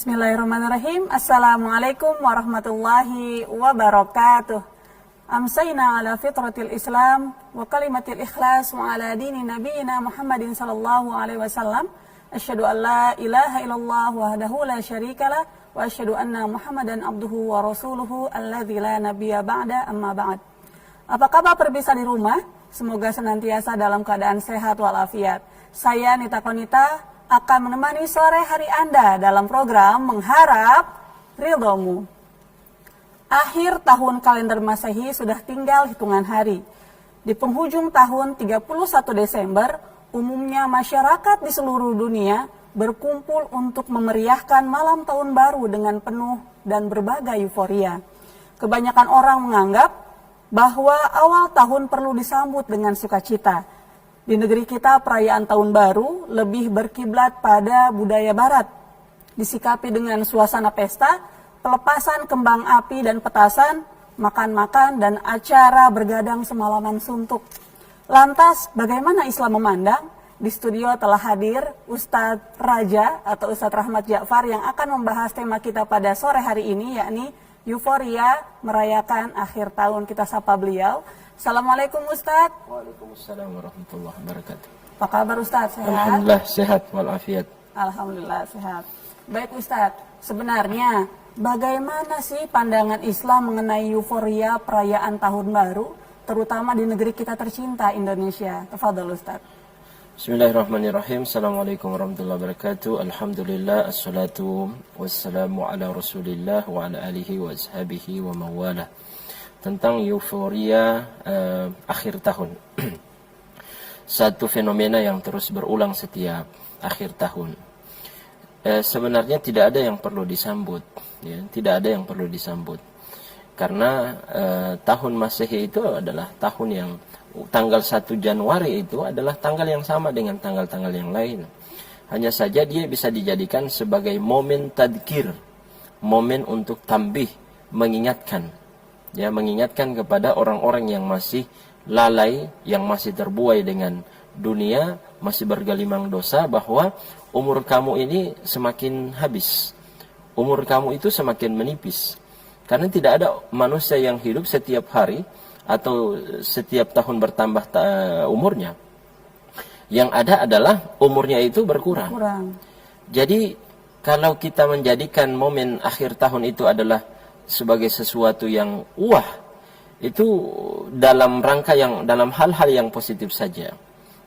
Bismillahirrahmanirrahim. Assalamualaikum warahmatullahi wabarakatuh. Amsayna ala fitratil Islam wa kalimatil ikhlas wa ala dini nabiyina Muhammadin sallallahu alaihi wasallam. Asyhadu an la ilaha illallah wahdahu la syarikalah wa asyhadu anna Muhammadan abduhu wa rasuluhu alladzi la nabiyya ba'da, amma ba'd. Apa kabar pemirsa di rumah? Semoga senantiasa dalam keadaan sehat walafiat. Saya Nita Konita akan menemani sore hari Anda dalam program Mengharap Ridhomu. Akhir tahun kalender Masehi sudah tinggal hitungan hari. Di penghujung tahun 31 Desember, umumnya masyarakat di seluruh dunia berkumpul untuk memeriahkan malam tahun baru dengan penuh dan berbagai euforia. Kebanyakan orang menganggap bahwa awal tahun perlu disambut dengan sukacita. Di negeri kita perayaan tahun baru lebih berkiblat pada budaya barat. Disikapi dengan suasana pesta, pelepasan kembang api dan petasan, makan-makan dan acara bergadang semalaman suntuk. Lantas bagaimana Islam memandang? Di studio telah hadir Ustadz Raja atau Ustadz Rahmat Ja'far yang akan membahas tema kita pada sore hari ini, yakni euforia merayakan akhir tahun. Kita sapa beliau. Assalamualaikum Ustadz. Waalaikumsalam warahmatullahi wabarakatuh. Apa kabar Ustadz? Sehat? Alhamdulillah sehat walafiat. Alhamdulillah sehat. Baik Ustadz, sebenarnya bagaimana sih pandangan Islam mengenai euforia perayaan tahun baru, terutama di negeri kita tercinta Indonesia? Tafadhol Ustadz. Bismillahirrahmanirrahim. Assalamualaikum warahmatullahi wabarakatuh. Alhamdulillah, assalatu wassalamu ala rasulillah wa ala alihi wa ashabihi wa mawalah. Tentang euforia akhir tahun. Satu fenomena yang terus berulang setiap akhir tahun. Sebenarnya tidak ada yang perlu disambut, ya, tidak ada yang perlu disambut. Karena tahun Masehi itu adalah tahun yang tanggal 1 Januari itu adalah tanggal yang sama dengan tanggal-tanggal yang lain. Hanya saja dia bisa dijadikan sebagai momen tadkir, momen untuk tambih, mengingatkan. Ya, mengingatkan kepada orang-orang yang masih lalai, yang masih terbuai dengan dunia, masih bergelimang dosa, bahwa umur kamu ini semakin habis. Umur kamu itu semakin menipis. Karena tidak ada manusia yang hidup setiap hari atau setiap tahun bertambah umurnya. Yang ada adalah umurnya itu berkurang. Jadi kalau kita menjadikan momen akhir tahun itu adalah sebagai sesuatu yang itu dalam rangka yang, dalam hal-hal yang positif saja,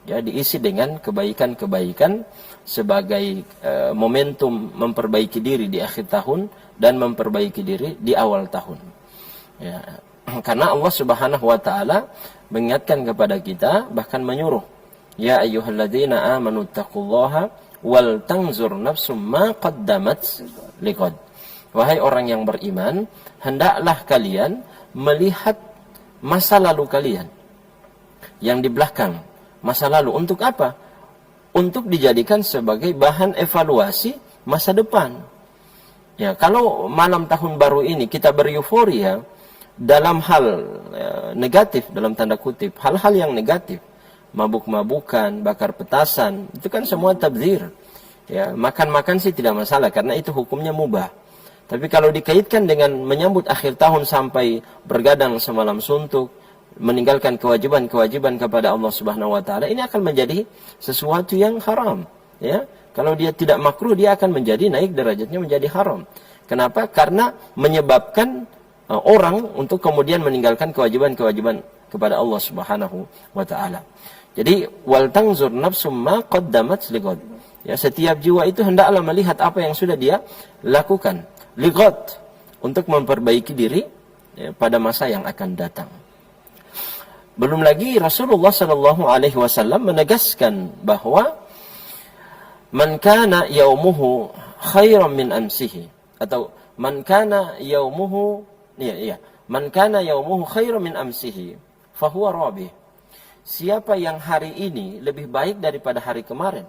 ya, diisi dengan kebaikan-kebaikan sebagai momentum memperbaiki diri di akhir tahun dan memperbaiki diri di awal tahun, ya. Karena Allah Subhanahu wa taala mengingatkan kepada kita, bahkan menyuruh, ya ayyuhalladzina amanu taqullaha wal tanzur nafsum ma qaddamat liqad. Wahai orang yang beriman, hendaklah kalian melihat masa lalu kalian yang di belakang masa lalu. Untuk apa? Untuk dijadikan sebagai bahan evaluasi masa depan. Ya, kalau malam tahun baru ini kita bereuforia dalam hal negatif, dalam tanda kutip, hal-hal yang negatif, mabuk-mabukan, bakar petasan, itu kan semua tabdzir. Ya, makan-makan sih tidak masalah karena itu hukumnya mubah. Tapi kalau dikaitkan dengan menyambut akhir tahun sampai bergadang semalam suntuk, meninggalkan kewajiban-kewajiban kepada Allah Subhanahu wa taala, ini akan menjadi sesuatu yang haram, ya. Kalau dia tidak makruh, dia akan menjadi naik derajatnya menjadi haram. Kenapa? Karena menyebabkan orang untuk kemudian meninggalkan kewajiban-kewajiban kepada Allah Subhanahu wa taala. Jadi wal tanzur nafsum ma qaddamat lighad. Ya, setiap jiwa itu hendaklah melihat apa yang sudah dia lakukan. Ligat, untuk memperbaiki diri, ya, pada masa yang akan datang. Belum lagi Rasulullah Shallallahu Alaihi Wasallam menegaskan bahwa man kana yaumuhu khairan min amsihi, atau man kana yaumuhu man kana yaumuhu khairan min amsihi fahuwa rabih. Siapa yang hari ini lebih baik daripada hari kemarin.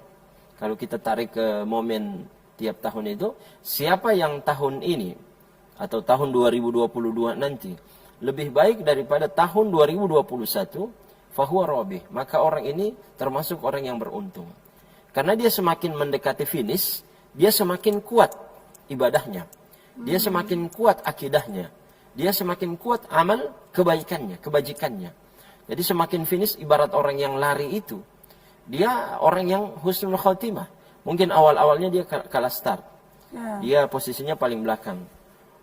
Kalau kita tarik ke momen tiap tahun itu, siapa yang tahun ini atau tahun 2022 nanti lebih baik daripada tahun 2021, fahuwa rabih, maka orang ini termasuk orang yang beruntung. Karena dia semakin mendekati finish, dia semakin kuat ibadahnya, dia semakin kuat akidahnya, dia semakin kuat amal kebaikannya, kebajikannya. Jadi semakin finish ibarat orang yang lari itu, dia orang yang husnul khotimah. Mungkin awal-awalnya dia kalah start, dia posisinya paling belakang.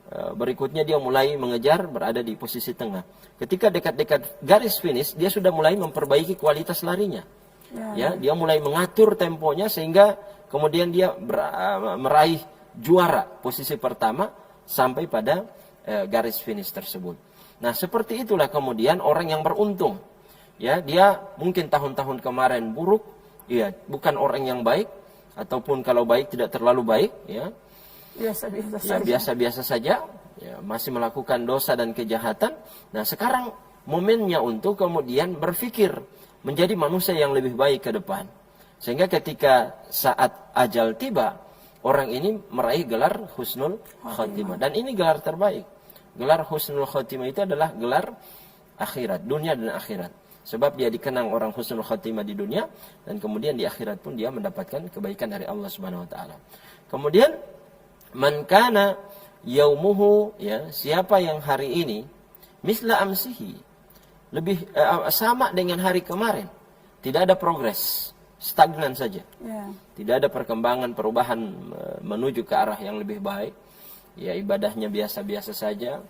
Berikutnya dia mulai mengejar, berada di posisi tengah. Ketika dekat-dekat garis finish, dia sudah mulai memperbaiki kualitas larinya. Ya, dia mulai mengatur temponya sehingga kemudian dia meraih juara posisi pertama sampai pada garis finish tersebut. Nah, seperti itulah kemudian orang yang beruntung. Ya, dia mungkin tahun-tahun kemarin buruk, ya, bukan orang yang baik, ataupun kalau baik tidak terlalu baik, ya. Biasa-biasa saja, ya, masih melakukan dosa dan kejahatan. Nah, sekarang momennya untuk kemudian berpikir menjadi manusia yang lebih baik ke depan. Sehingga ketika saat ajal tiba, orang ini meraih gelar husnul khotimah. Dan ini gelar terbaik. Gelar husnul khotimah itu adalah gelar akhirat, dunia dan akhirat. Sebab dia dikenang orang husnul khotimah di dunia, dan kemudian di akhirat pun dia mendapatkan kebaikan dari Allah Subhanahu wa taala. Kemudian man kana yaumuhu, ya, siapa yang hari ini misla amsihi, lebih sama dengan hari kemarin, tidak ada progres, stagnan saja. Tidak ada perkembangan, perubahan menuju ke arah yang lebih baik. Ya, ibadahnya biasa-biasa saja,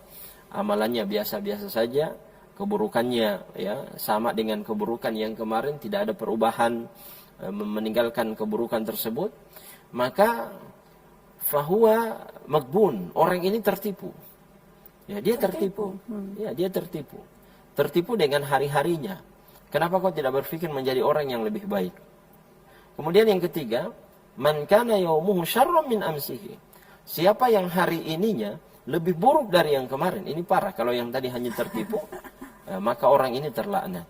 amalannya biasa-biasa saja, keburukannya ya sama dengan keburukan yang kemarin, tidak ada perubahan meninggalkan keburukan tersebut, maka fahuwa magbun, orang ini tertipu. Ya, dia tertipu. Ya, dia tertipu. Tertipu dengan hari-harinya. Kenapa kau tidak berpikir menjadi orang yang lebih baik? Kemudian yang ketiga, man kana yaumuhu syarran min amsihi. Siapa yang hari ininya lebih buruk dari yang kemarin. Ini parah, kalau yang tadi hanya tertipu, maka orang ini terlaknat.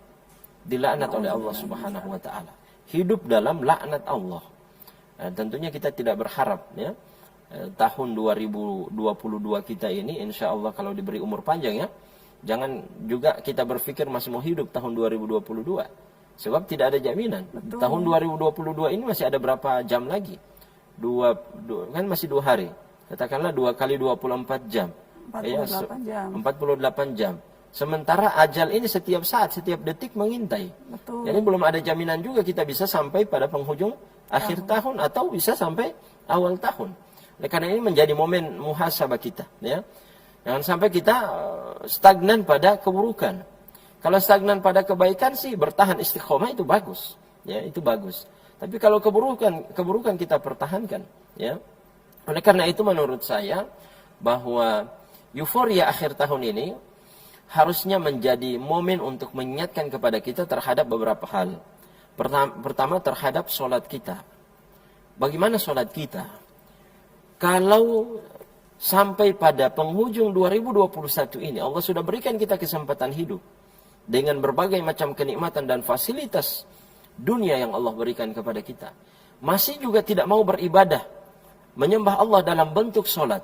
Dilaknat oleh Allah Subhanahu wa taala. Hidup dalam laknat Allah. Tentunya kita tidak berharap, ya, tahun 2022 kita ini insya Allah kalau diberi umur panjang, ya, jangan juga kita berpikir masih mau hidup tahun 2022, sebab tidak ada jaminan. Betul. Tahun 2022 ini masih ada berapa jam lagi? Kan masih 2 hari, katakanlah 2 kali 24 jam, 48 jam. 48 jam. Sementara ajal ini setiap saat, setiap detik mengintai. Betul. Jadi belum ada jaminan juga kita bisa sampai pada penghujung akhir tahun atau bisa sampai awal tahun. Karena ini menjadi momen muhasabah kita, ya. Jangan sampai kita stagnan pada keburukan. Kalau stagnan pada kebaikan sih bertahan istiqomah itu bagus, ya, itu bagus. Tapi kalau keburukan kita pertahankan, ya. Oleh karena itu menurut saya bahwa euforia akhir tahun ini harusnya menjadi momen untuk mengingatkan kepada kita terhadap beberapa hal. Pertama terhadap sholat kita. Bagaimana sholat kita? Kalau sampai pada penghujung 2021 ini Allah sudah berikan kita kesempatan hidup dengan berbagai macam kenikmatan dan fasilitas dunia yang Allah berikan kepada kita, masih juga tidak mau beribadah, menyembah Allah dalam bentuk sholat,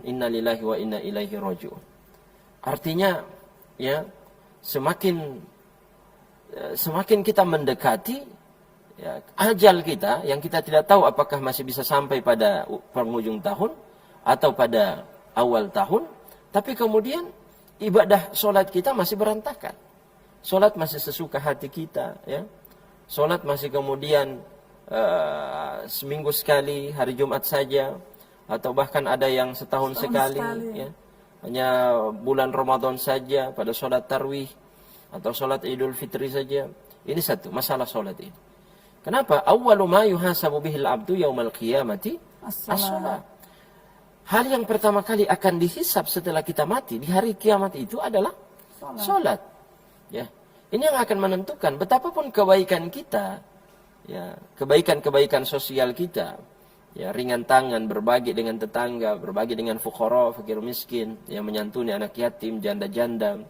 inna lillahi wa inna ilaihi raji'un. Artinya, ya, semakin kita mendekati, ya, ajal kita yang kita tidak tahu apakah masih bisa sampai pada penghujung tahun atau pada awal tahun, tapi kemudian ibadah sholat kita masih berantakan. Sholat masih sesuka hati kita, ya. Sholat masih kemudian seminggu sekali, hari Jumat saja, atau bahkan ada yang setahun sekali. Ya. Hanya bulan Ramadan saja pada sholat tarwih atau sholat Idul Fitri saja. Ini satu masalah sholat ini. Kenapa? Awwalu ma yuhasabu bihil abdu yaumal qiyamati as-shalah. Hal yang pertama kali akan dihisab setelah kita mati di hari kiamat itu adalah sholat. Ya. Ini yang akan menentukan betapapun kebaikan kita, ya, kebaikan-kebaikan sosial kita, ya, ringan tangan, berbagi dengan tetangga, berbagi dengan fuqara, fakir miskin, yang menyantuni anak yatim, janda-janda.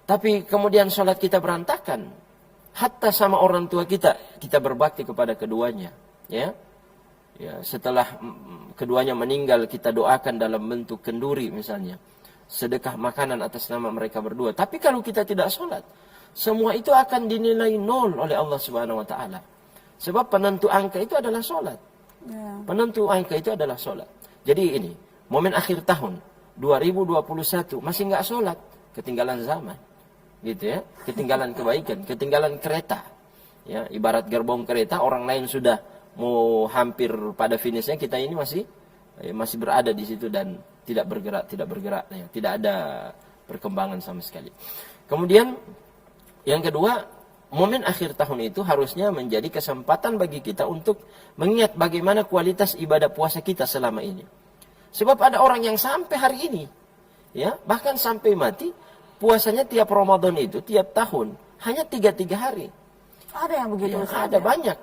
Tapi kemudian sholat kita berantakan. Hatta sama orang tua kita berbakti kepada keduanya, ya. Ya, setelah keduanya meninggal kita doakan dalam bentuk kenduri misalnya, sedekah makanan atas nama mereka berdua. Tapi kalau kita tidak sholat, semua itu akan dinilai 0 oleh Allah Subhanahu wa taala. Sebab penentu angka itu adalah sholat. Penentu angka itu adalah sholat. Jadi ini, momen akhir tahun 2021 masih nggak sholat, ketinggalan zaman. Gitu ya, ketinggalan kebaikan, ketinggalan kereta. Ya, ibarat gerbong kereta, orang lain sudah mau hampir pada finishnya, kita ini masih berada di situ dan tidak bergerak, ya, tidak ada perkembangan sama sekali. Kemudian yang kedua, momen akhir tahun itu harusnya menjadi kesempatan bagi kita untuk mengingat bagaimana kualitas ibadah puasa kita selama ini. Sebab ada orang yang sampai hari ini, ya, bahkan sampai mati, puasanya tiap Ramadan itu, tiap tahun, hanya 3 hari. Ada yang begitu, Ya, ada banyak.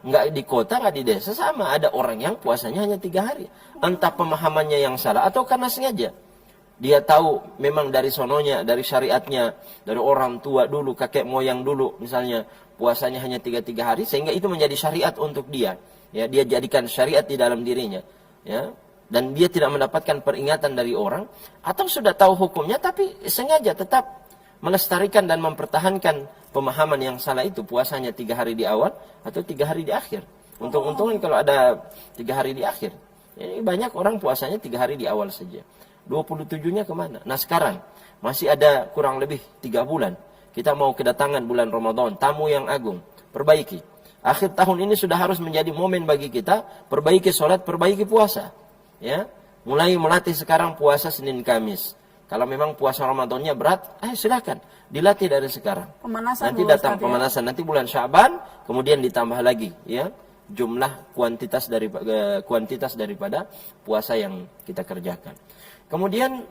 Nggak di kota, nggak di desa, sama. Ada orang yang puasanya hanya 3 hari. Entah pemahamannya yang salah, atau karena sengaja. Dia tahu memang dari sononya, dari syariatnya, dari orang tua dulu, kakek moyang dulu, misalnya, puasanya hanya 3 hari, sehingga itu menjadi syariat untuk dia. Ya, dia jadikan syariat di dalam dirinya. Ya, dan dia tidak mendapatkan peringatan dari orang, atau sudah tahu hukumnya, tapi sengaja tetap melestarikan dan mempertahankan pemahaman yang salah itu, puasanya 3 hari di awal atau 3 hari di akhir. Untung-untungan kalau ada 3 hari di akhir. Ini banyak orang puasanya 3 hari di awal saja. 27-nya kemana? Nah sekarang masih ada kurang lebih 3 bulan. Kita mau kedatangan bulan Ramadan, tamu yang agung. Perbaiki. Akhir tahun ini sudah harus menjadi momen bagi kita, perbaiki sholat, perbaiki puasa. Ya, mulai melatih sekarang puasa Senin Kamis. Kalau memang puasa Ramadannya berat, silakan dilatih dari sekarang. Pemanasan nanti dulu, datang Ustaz, pemanasan, nanti bulan Syaban, kemudian ditambah lagi, ya, jumlah kuantitas daripada puasa yang kita kerjakan. Kemudian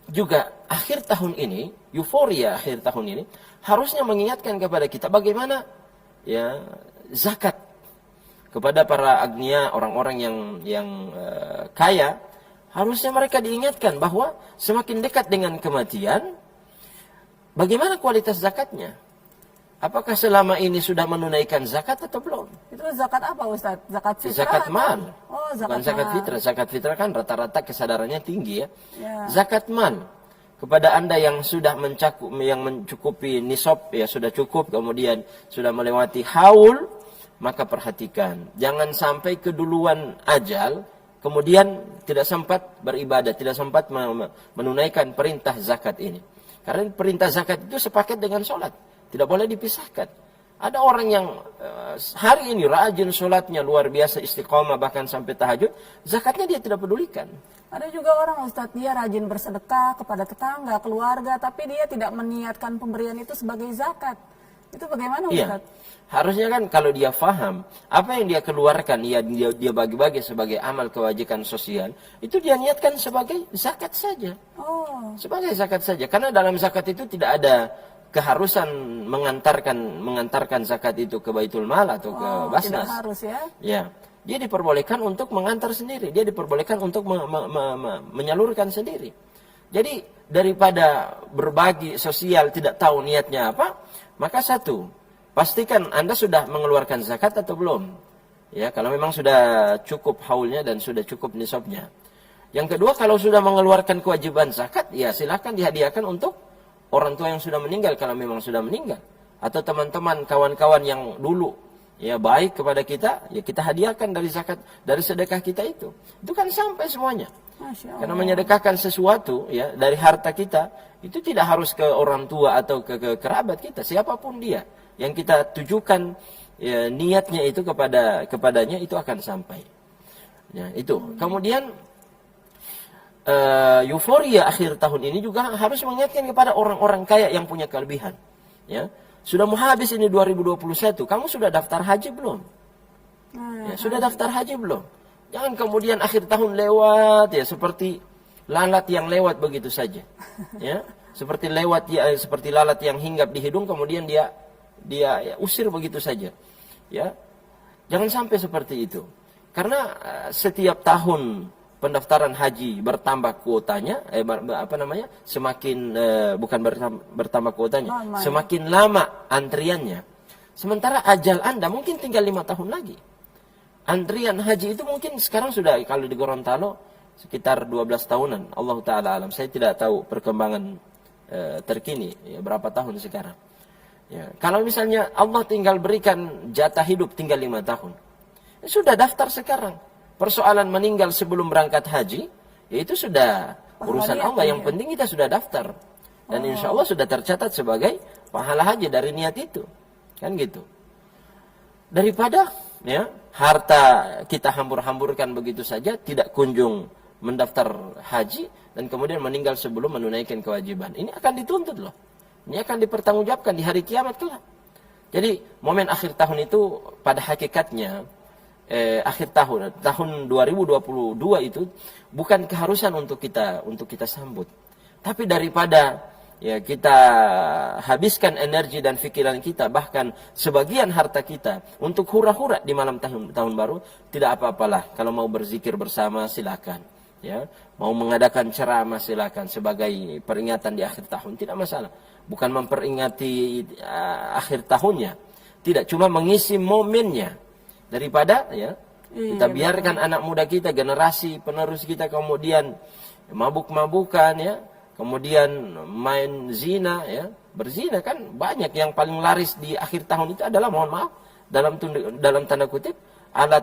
juga akhir tahun ini, euforia akhir tahun ini harusnya mengingatkan kepada kita bagaimana, ya, zakat kepada para agnia, orang-orang yang kaya, harusnya mereka diingatkan bahwa semakin dekat dengan kematian, bagaimana kualitas zakatnya? Apakah selama ini sudah menunaikan zakat atau belum? Itu zakat apa, Ustaz? Zakat fitrah? Zakat mal. Oh, bukan zakat fitrah. Zakat fitrah kan rata-rata kesadarannya tinggi, ya. Zakat mal. Kepada Anda yang sudah mencukupi nisab, ya sudah cukup, kemudian sudah melewati haul, maka perhatikan, jangan sampai keduluan ajal, kemudian tidak sempat beribadah, tidak sempat menunaikan perintah zakat ini. Karena perintah zakat itu sepaket dengan sholat, tidak boleh dipisahkan. Ada orang yang hari ini rajin sholatnya, luar biasa istiqomah, bahkan sampai tahajud, zakatnya dia tidak pedulikan. Ada juga orang, Ustaz, dia rajin bersedekah kepada tetangga, keluarga, tapi dia tidak meniatkan pemberian itu sebagai zakat. Itu bagaimana, Ustaz? Iya. Harusnya kan kalau dia faham apa yang dia keluarkan, dia bagi-bagi sebagai amal kewajiban sosial, itu dia niatkan sebagai zakat saja. Oh. Sebagai zakat saja. Karena dalam zakat itu tidak ada keharusan mengantarkan zakat itu ke Baitul Mal atau ke Basnas. Tidak harus, ya. Ya. Dia diperbolehkan untuk mengantar sendiri, dia diperbolehkan untuk menyalurkan sendiri. Jadi daripada berbagi sosial tidak tahu niatnya apa, maka satu, pastikan Anda sudah mengeluarkan zakat atau belum. Ya, kalau memang sudah cukup haulnya dan sudah cukup nisabnya. Yang kedua, kalau sudah mengeluarkan kewajiban zakat, ya silakan dihadiahkan untuk orang tua yang sudah meninggal kalau memang sudah meninggal, atau teman-teman, kawan-kawan yang dulu ya baik kepada kita, ya kita hadiahkan dari zakat, dari sedekah kita itu. Itu kan sampai semuanya. Karena menyedekahkan sesuatu ya dari harta kita, itu tidak harus ke orang tua atau ke kerabat kita, siapapun dia. Yang kita tujukan ya, niatnya itu kepadanya, itu akan sampai. Ya, itu. Kemudian euforia akhir tahun ini juga harus mengingatkan kepada orang-orang kaya yang punya kelebihan. Ya. Sudah mau habis ini 2021, kamu sudah daftar haji belum? Ya, sudah daftar haji belum? Jangan kemudian akhir tahun lewat ya seperti lalat yang lewat begitu saja. Ya, seperti lalat yang hinggap di hidung kemudian dia ya, usir begitu saja. Ya. Jangan sampai seperti itu. Karena setiap tahun pendaftaran haji bertambah kuotanya, semakin bukan bertambah kuotanya, semakin lama antriannya. Sementara ajal Anda mungkin tinggal 5 tahun lagi. Antrian haji itu mungkin sekarang sudah, kalau di Gorontalo sekitar 12 tahunan. Allah Ta'ala alam. Saya tidak tahu perkembangan terkini, ya, berapa tahun sekarang. Ya, kalau misalnya Allah tinggal berikan jatah hidup tinggal 5 tahun. Ya, sudah daftar sekarang. Persoalan meninggal sebelum berangkat haji, ya itu sudah urusan niat Allah. Yang ya. penting kita sudah daftar. Dan insya Allah sudah tercatat sebagai pahala haji dari niat itu. Kan gitu. Daripada ya harta kita hambur-hamburkan begitu saja, tidak kunjung mendaftar haji, dan kemudian meninggal sebelum menunaikan kewajiban. Ini akan dituntut loh. Ini akan dipertanggungjawabkan di hari kiamat kelak. Jadi momen akhir tahun itu pada hakikatnya akhir tahun 2022 itu bukan keharusan untuk kita sambut. Tapi daripada ya kita habiskan energi dan pikiran kita, bahkan sebagian harta kita untuk hura-hura di malam tahun baru, tidak apa-apalah. Kalau mau berzikir bersama silakan. Ya, mau mengadakan ceramah silakan sebagai peringatan di akhir tahun, tidak masalah. Bukan memperingati akhir tahunnya, tidak, cuma mengisi momennya. Daripada ya kita biarkan anak muda kita, generasi penerus kita kemudian mabuk-mabukan ya, kemudian main zina ya, berzina. Kan banyak yang paling laris di akhir tahun itu adalah, mohon maaf, dalam tanda kutip, alat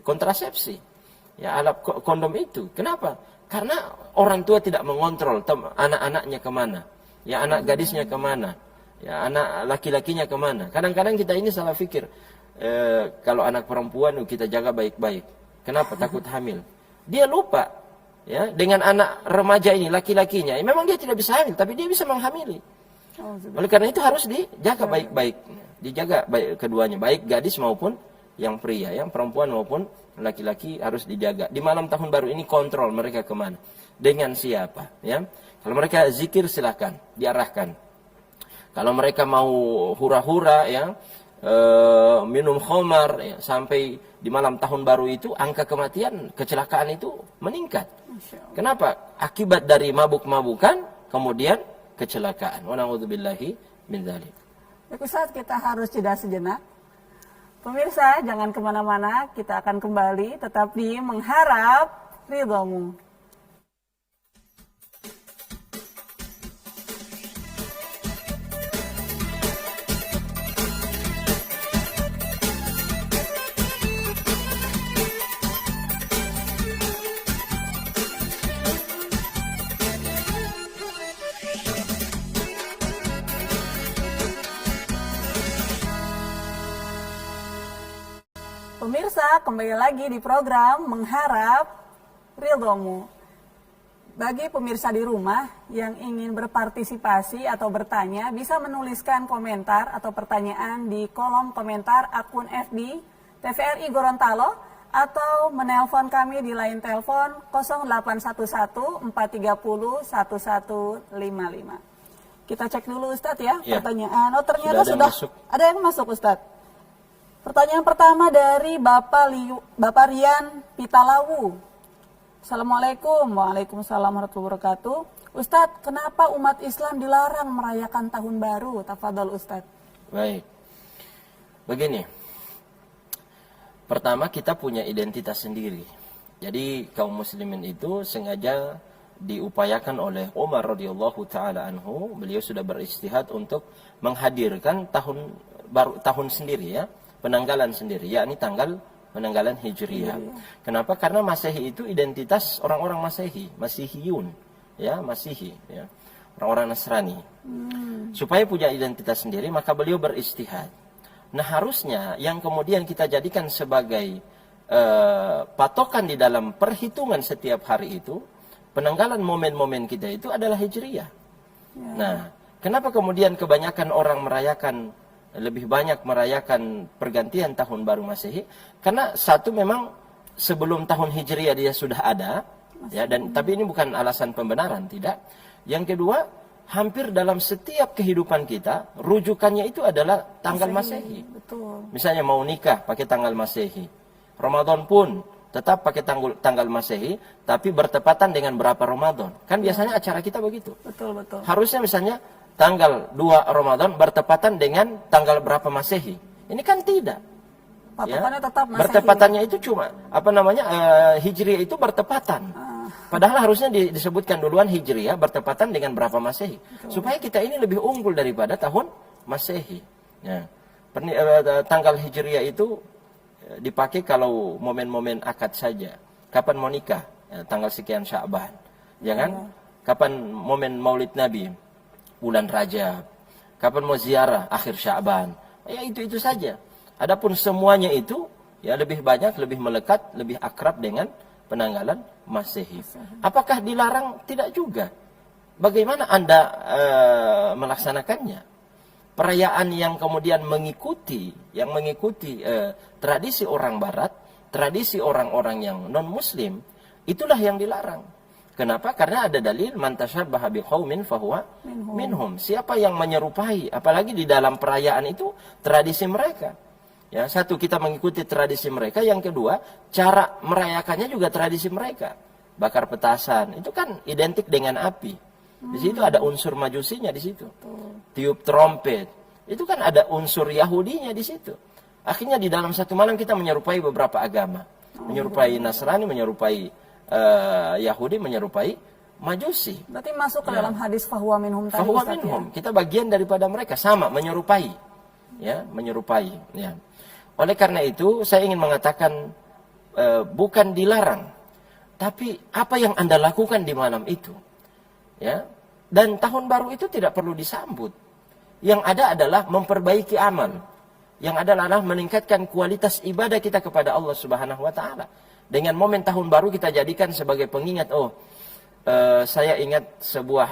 kontrasepsi. Ya, alat kondom itu. Kenapa? Karena orang tua tidak mengontrol anak-anaknya kemana, ya anak gadisnya kemana, ya anak laki-lakinya kemana. Kadang-kadang kita ini salah fikir. Kalau anak perempuan kita jaga baik-baik. Kenapa? Takut hamil. Dia lupa ya dengan anak remaja ini, laki-lakinya. Memang dia tidak bisa hamil, tapi dia bisa menghamili. Oleh karena itu harus dijaga baik-baik. Dijaga baik keduanya, baik gadis maupun yang pria, yang perempuan maupun laki-laki harus dijaga. Di malam tahun baru ini kontrol mereka kemana, dengan siapa. Ya, kalau mereka zikir silakan diarahkan. Kalau mereka mau hura-hura ya, minum khamar ya, sampai di malam tahun baru itu angka kematian kecelakaan itu meningkat. Kenapa? Akibat dari mabuk-mabukan kemudian kecelakaan. Wa na'udzubillahi min dzalik. Ustaz, kita harus jeda sejenak. Pemirsa, jangan kemana-mana, kita akan kembali tetap di Mengharap Ridhomu. Pemirsa, kembali lagi di program Mengharap Ridhomu. Bagi pemirsa di rumah yang ingin berpartisipasi atau bertanya, bisa menuliskan komentar atau pertanyaan di kolom komentar akun FB TVRI Gorontalo atau menelpon kami di line telepon 0811 430 1155. Kita cek dulu Ustadz ya, pertanyaan. Oh, ternyata sudah ada yang masuk Ustadz. Pertanyaan pertama dari Bapak Rian Pitalawu. Assalamualaikum. Waalaikumsalam warahmatullahi wabarakatuh. Ustadz, kenapa umat Islam dilarang merayakan tahun baru? Tafadhol Ustadz. Baik. Begini. Pertama, kita punya identitas sendiri. Jadi kaum muslimin itu sengaja diupayakan oleh Umar radhiyallahu taala anhu. Beliau sudah beristihad untuk menghadirkan tahun sendiri ya. Penanggalan sendiri, yakni tanggal penanggalan Hijriyah. Kenapa? Karena Masehi itu identitas orang-orang Masehi, Masihiyun, ya, Masihi, ya, orang-orang Nasrani. Supaya punya identitas sendiri, maka beliau beristihad. Nah, harusnya yang kemudian kita jadikan sebagai patokan di dalam perhitungan setiap hari itu, penanggalan momen-momen kita itu adalah Hijriyah. Nah, kenapa kemudian kebanyakan orang lebih banyak merayakan pergantian tahun baru Masehi? Karena satu, memang sebelum tahun Hijriah dia sudah ada, ya, dan tapi ini bukan alasan pembenaran, tidak. Yang kedua, hampir dalam setiap kehidupan kita rujukannya itu adalah tanggal Masehi. Betul. Misalnya mau nikah pakai tanggal Masehi, Ramadan pun tetap pakai tanggal Masehi, tapi bertepatan dengan berapa Ramadan. Kan biasanya acara kita begitu. Betul, betul. Harusnya misalnya tanggal 2 Ramadan bertepatan dengan tanggal berapa Masehi. Ini kan tidak. Patokannya tetap Masehi. Bertepatannya itu cuma Hijriah itu bertepatan. Padahal harusnya disebutkan duluan Hijriah bertepatan dengan berapa Masehi. Supaya kita ini lebih unggul daripada tahun Masehi. Ya. Tanggal Hijriah itu dipakai kalau momen-momen akad saja. Kapan mau nikah? Tanggal sekian Sya'ban. Ya kan? Kapan momen Maulid Nabi? Bulan Rajab. Kapan mau ziarah? Akhir Sya'ban. Ya itu saja. Adapun semuanya itu ya lebih banyak, lebih melekat, lebih akrab dengan penanggalan Masehi. Apakah dilarang? Tidak juga. Bagaimana Anda melaksanakannya? Perayaan yang kemudian mengikuti tradisi orang Barat, tradisi orang-orang yang non-Muslim, itulah yang dilarang. Kenapa? Karena ada dalil man tasyabbaha biqaumin fahuwa minhum. Siapa yang menyerupai, apalagi di dalam perayaan itu tradisi mereka. Ya, satu, kita mengikuti tradisi mereka. Yang kedua, cara merayakannya juga tradisi mereka. Bakar petasan, itu kan identik dengan api. Di situ ada unsur majusinya di situ. Tiup trompet, itu kan ada unsur Yahudinya di situ. Akhirnya di dalam satu malam kita menyerupai beberapa agama. Menyerupai Nasrani, menyerupai Yahudi, menyerupai Majusi. Berarti masuk ke dalam hadis fahuwa minhum tadi. Fahuwa minhum. Kita bagian daripada mereka, sama, menyerupai. Ya, menyerupai. Ya. Oleh karena itu, saya ingin mengatakan bukan dilarang, tapi apa yang Anda lakukan di malam itu. Ya. Dan tahun baru itu tidak perlu disambut. Yang ada adalah memperbaiki amal. Yang ada adalah meningkatkan kualitas ibadah kita kepada Allah Subhanahu wa taala. Dengan momen tahun baru kita jadikan sebagai pengingat, saya ingat sebuah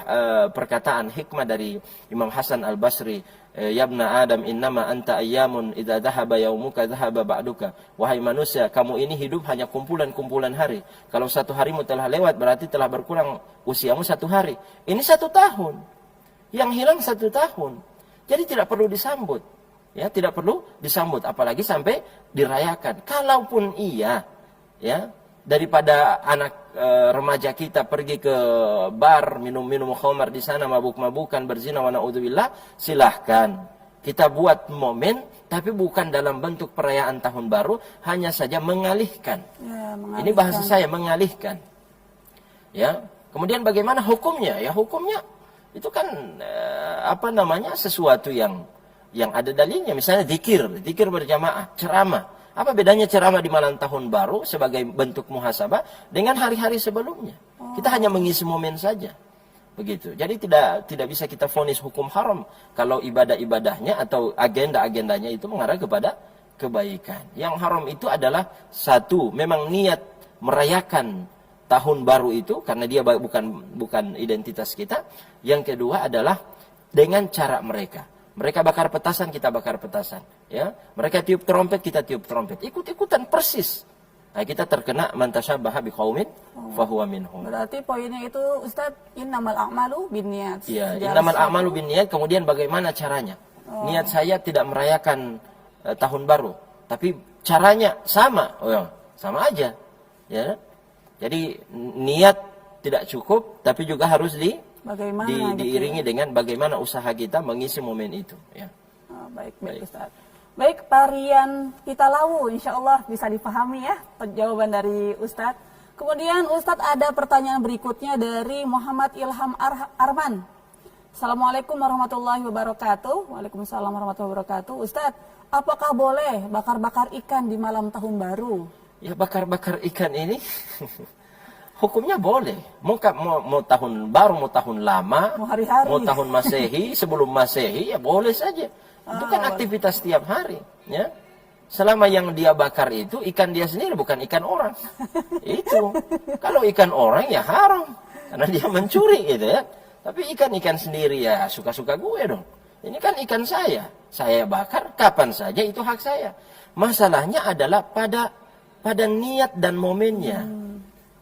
perkataan hikmah dari Imam Hasan Al-Basri, "Yabna Adam innama anta ayyamun idza dhahaba yaumuka dhahaba ba'duka." Wahai manusia, kamu ini hidup hanya kumpulan-kumpulan hari. Kalau satu harimu telah lewat, berarti telah berkurang usiamu 1 hari. Ini 1 tahun. Yang hilang 1 tahun. Jadi tidak perlu disambut. Ya, tidak perlu disambut, apalagi sampai dirayakan. Kalaupun iya, ya, daripada anak remaja kita pergi ke bar, minum-minum khamar di sana, mabuk-mabukan, berzina, wa na'udzubillah, silahkan. Kita buat momen, tapi bukan dalam bentuk perayaan tahun baru, hanya saja mengalihkan. Ya, mengalihkan. Ini bahasa saya, mengalihkan. Ya, kemudian bagaimana hukumnya? Ya, hukumnya itu kan sesuatu yang ada dalilnya. Misalnya zikir berjamaah, ceramah. Apa bedanya ceramah di malam tahun baru sebagai bentuk muhasabah dengan hari-hari sebelumnya? Kita hanya mengisi momen saja. Begitu. Jadi tidak bisa kita vonis hukum haram kalau ibadah-ibadahnya atau agenda-agendanya itu mengarah kepada kebaikan. Yang haram itu adalah satu, memang niat merayakan tahun baru itu karena dia bukan identitas kita. Yang kedua adalah dengan cara mereka. Mereka bakar petasan, kita bakar petasan. Ya, mereka tiup trompet, kita tiup trompet. Ikut-ikutan persis. Nah, kita terkena man tasyabbaha biqaumin fahuwa minhum. Berarti poinnya itu, Ustaz, innamal a'malu binniyat. Iya, innamal a'malu binniyat. Kemudian bagaimana caranya? Niat saya tidak merayakan tahun baru, tapi caranya sama. Sama aja. Ya. Jadi niat tidak cukup, tapi juga harus diiringi dengan bagaimana usaha kita mengisi momen itu. Ya. Baik Ustaz. Baik, tarian kita lawu insya Allah bisa dipahami ya jawaban dari Ustaz. Kemudian Ustaz ada pertanyaan berikutnya dari Muhammad Ilham Arman. Assalamualaikum warahmatullahi wabarakatuh. Waalaikumsalam warahmatullahi wabarakatuh. Ustaz, apakah boleh bakar-bakar ikan di malam tahun baru? Ya, bakar-bakar ikan ini hukumnya boleh. Mau tahun baru, mau tahun lama, mau hari-hari, mau tahun Masehi, sebelum Masehi, ya boleh saja. Itu kan aktivitas tiap hari, ya. Selama yang dia bakar itu ikan dia sendiri, bukan ikan orang. Itu. Kalau ikan orang ya haram, karena dia mencuri gitu ya. Tapi ikan sendiri ya suka-suka gue dong. Ini kan ikan saya bakar kapan saja, itu hak saya. Masalahnya adalah pada niat dan momennya.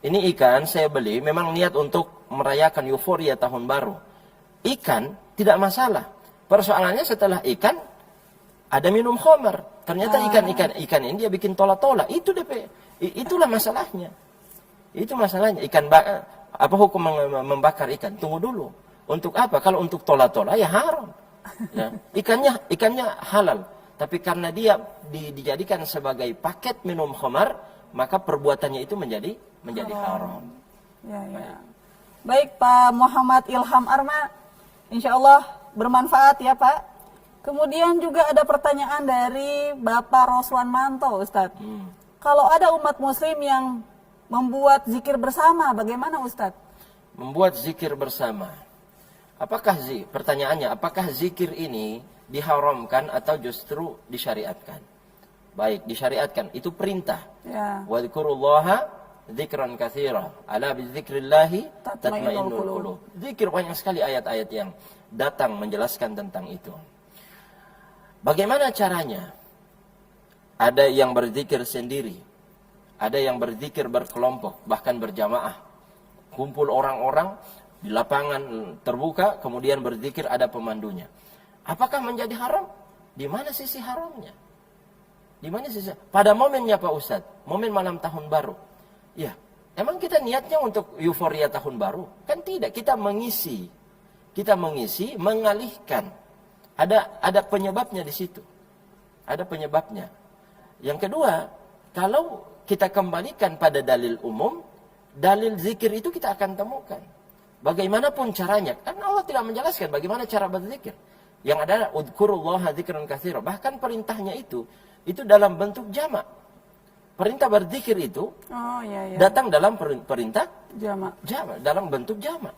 Ini ikan saya beli memang niat untuk merayakan euforia tahun baru. Ikan tidak masalah. Persoalannya setelah ikan ada minum khamar. Ternyata ikan ini dia bikin tola-tola. Itulah masalahnya. Itu masalahnya. Apa hukum membakar ikan? Tunggu dulu. Untuk apa? Kalau untuk tola-tola ya haram. Ya. Ikannya halal. Tapi karena dia dijadikan sebagai paket minum khamar, maka perbuatannya itu menjadi haram. Ya. Baik Pak Muhammad Ilham Arma, insya Allah bermanfaat ya Pak. Kemudian juga ada pertanyaan dari Bapak Roswan Manto, Ustadz. Kalau ada umat muslim yang membuat zikir bersama, bagaimana Ustadz? Membuat zikir bersama. Pertanyaannya, apakah zikir ini diharamkan atau justru disyariatkan? Baik, disyariatkan. Itu perintah. Ya. Wadhkurullaha dzikran katsira. Ala bidzikrillahi tatma'innul qulub. Zikir banyak sekali ayat-ayat yang datang menjelaskan tentang itu. Bagaimana caranya? Ada yang berzikir sendiri, ada yang berzikir berkelompok, bahkan berjamaah. Kumpul orang-orang di lapangan terbuka, kemudian berzikir, ada pemandunya. Apakah menjadi haram? Di mana sisi haramnya? Di mana sisi? Pada momennya Pak Ustadz, momen malam tahun baru. Ya, emang kita niatnya untuk euforia tahun baru? Kan tidak, kita mengisi, mengalihkan. Ada penyebabnya di situ. Ada penyebabnya. Yang kedua, kalau kita kembalikan pada dalil umum, dalil zikir itu kita akan temukan. Bagaimanapun caranya, karena Allah tidak menjelaskan bagaimana cara berzikir. Yang ada udzukurullaha dzikran katsira. Bahkan perintahnya itu dalam bentuk jamak. Perintah berzikir itu datang dalam perintah jamak, dalam bentuk jamak.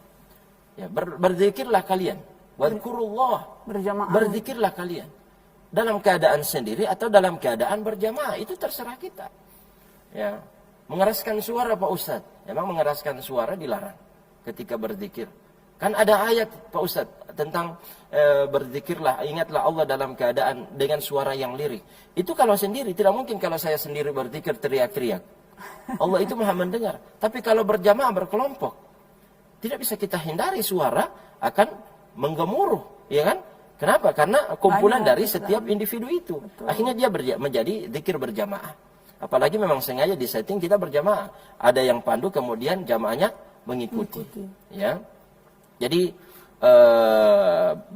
Ya, berzikirlah kalian. Wadhkurullah, berjamaah. Berzikirlah kalian. Dalam keadaan sendiri atau dalam keadaan berjamaah, itu terserah kita. Ya, mengeraskan suara Pak Ustadz. Memang mengeraskan suara dilarang ketika berzikir. Kan ada ayat Pak Ustadz tentang berzikirlah, ingatlah Allah dalam keadaan dengan suara yang lirik. Itu kalau sendiri, tidak mungkin kalau saya sendiri berzikir teriak-teriak. Allah itu Maha mendengar. Tapi kalau berjamaah, berkelompok, tidak bisa kita hindari suara akan menggemuruh, ya kan? Kenapa? Karena kumpulan dari setiap individu itu. Betul. Akhirnya dia menjadi zikir berjamaah. Apalagi memang sengaja disetting kita berjamaah. Ada yang pandu, kemudian jamaahnya mengikuti. Ya. Jadi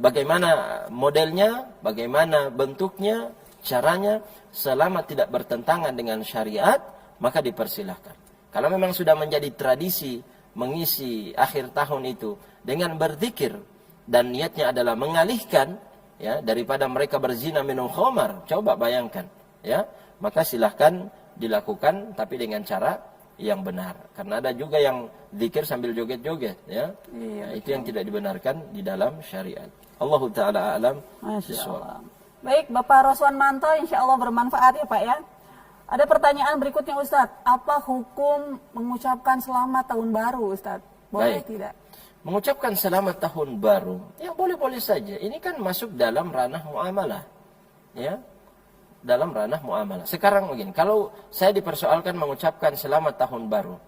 bagaimana modelnya, bagaimana bentuknya, caranya, selama tidak bertentangan dengan syariat, maka dipersilahkan. Kalau memang sudah menjadi tradisi mengisi akhir tahun itu dengan berzikir, dan niatnya adalah mengalihkan, ya, daripada mereka berzina minum khamar, coba bayangkan, ya, maka silahkan dilakukan, tapi dengan cara yang benar. Karena ada juga yang zikir sambil joget-joget, ya. Iya, itu yang tidak dibenarkan di dalam syariat. Allah Ta'ala a'lam bishawab. Baik, Bapak Roswan Manto, insya Allah bermanfaat ya Pak ya. Ada pertanyaan berikutnya Ustadz, apa hukum mengucapkan selamat tahun baru Ustadz? Boleh tidak? Mengucapkan selamat tahun baru, ya boleh-boleh saja. Ini kan masuk dalam ranah muamalah, ya, dalam ranah muamalah. Sekarang begini, kalau saya dipersoalkan mengucapkan selamat tahun baru,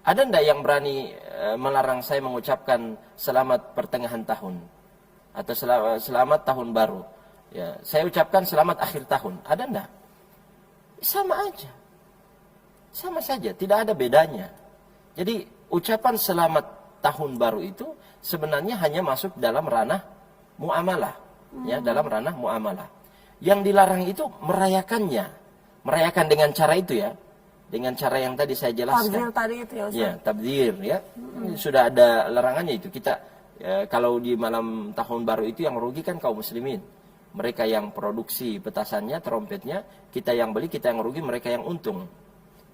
ada ndak yang berani melarang saya mengucapkan selamat pertengahan tahun atau selamat tahun baru? Ya, saya ucapkan selamat akhir tahun, ada ndak? Sama aja, sama saja, tidak ada bedanya. Jadi ucapan selamat tahun baru itu sebenarnya hanya masuk dalam ranah muamalah, ya, dalam ranah muamalah. Yang dilarang itu merayakannya, merayakan dengan cara itu, ya, dengan cara yang tadi saya jelaskan. Tabdzir tadi itu ya Ustaz. Ya, tabdzir, ya. Sudah ada larangannya itu. Kita kalau di malam tahun baru itu yang rugi kan kaum muslimin. Mereka yang produksi petasannya, trompetnya, kita yang beli, kita yang rugi, mereka yang untung.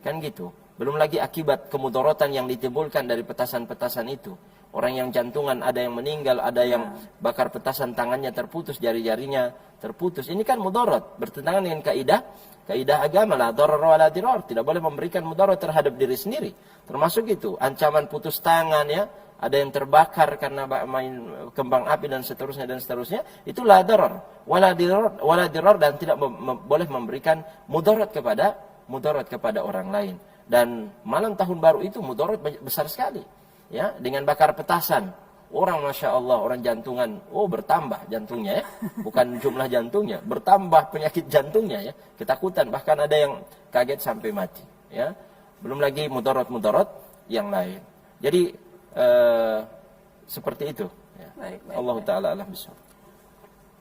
Kan gitu. Belum lagi akibat kemudorotan yang ditimbulkan dari petasan-petasan itu. Orang yang jantungan, ada yang meninggal, ada yang bakar petasan, tangannya terputus, jari-jarinya terputus. Ini kan mudorot, bertentangan dengan kaidah agama, la darar wa la dirar. Tidak boleh memberikan mudorot terhadap diri sendiri. Termasuk itu, ancaman putus tangan, ya. Ada yang terbakar karena main kembang api dan seterusnya. Itu la darar wa la dirar, dan tidak boleh memberikan mudorot kepada orang lain. Dan malam tahun baru itu mudarat besar sekali, ya, dengan bakar petasan. Orang Masya Allah, orang jantungan, bertambah jantungnya, ya, bukan jumlah jantungnya, bertambah penyakit jantungnya, ya, ketakutan, bahkan ada yang kaget sampai mati, ya. Belum lagi mudarat yang lain. Jadi seperti itu, ya. Baik, Allah Ta'ala alam bishawab.